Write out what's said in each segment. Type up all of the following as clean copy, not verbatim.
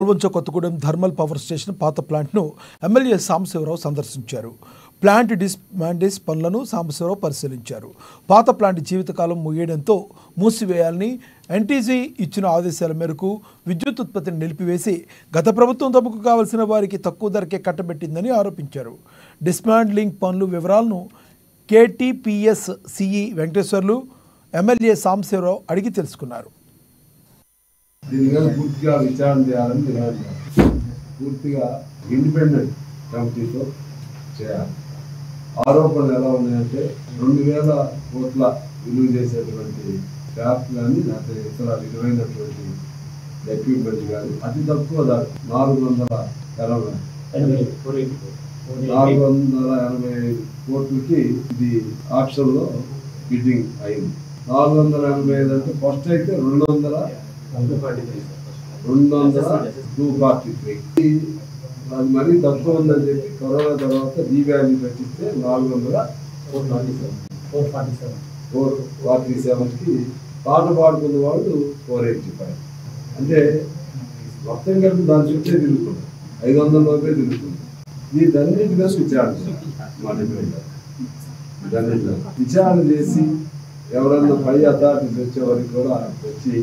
Palvancha Kothagudem thermal power station పాత ప్లాంట్ను MLA Sambasivarao సందర్శించారు. ప్లాంట్ డిస్మాండిస్ పనులను సాంబశివరావు పరిశీలించారు. పాత ప్లాంట్ జీవితకాలం ముగియడంతో మూసివేయాలని ఎన్టీజీ ఇచ్చిన ఆదేశాల మేరకు విద్యుత్ ఉత్పత్తిని నిలిపివేసి గత ప్రభుత్వం తమకు కావలసిన వారికి తక్కువ ధరకే కట్టబెట్టిందని ఆరోపించారు. డిస్మాండ్లింగ్ పనుల వివరాలను KTPS CE Venkateswarlu MLA Sambasivarao అడిగి తెలుసుకున్నారు. పూర్తిగా విచారణ చేయాలని డిమాండ్ చేయాలి. పూర్తిగా ఇండిపెండెంట్ కమిటీతో చేయాలి. ఆరోపణలు ఎలా ఉన్నాయంటే 2000 కోట్ల విలువ చేసేటువంటి స్టాఫ్ కానీ లేకపోతే ఇతర విలువైనటువంటి ఎక్విప్మెంట్ కానీ అతి తక్కువ ధర 480 కోట్లకి ఇది ఆప్షన్లో బిడ్డింగ్ అయింది. 485 అంటే ఫస్ట్ అయితే 243 అది మరీ తక్కువ ఉందని చెప్పి కరోనా తర్వాత రీవాల్యూ పెట్టిస్తే 447కి పాట పాడుకున్న వాళ్ళు 485 అంటే మొత్తం కలిపి దాని చుట్టే తిరుగుతుంది. 500 లోపే తిరుగుతుంది. దీటన్నిటి మీద విచారణ మా డిమాండ్. విచారణ చేసి ఎవరన్నా పై అథారిటీస్ వచ్చేవారికి కూడా వచ్చి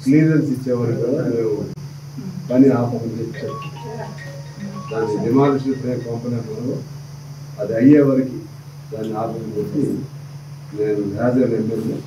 క్లియరెన్స్ ఇచ్చేవారికి కూడా మేము పని ఆపమని చెప్పారు. దాన్ని డిమాలిషన్ కంపెనీ అది అయ్యే వరకు దాన్ని ఆపమని చెప్పి నేను యాజ్ ఎన్ ఎమ్మెల్యే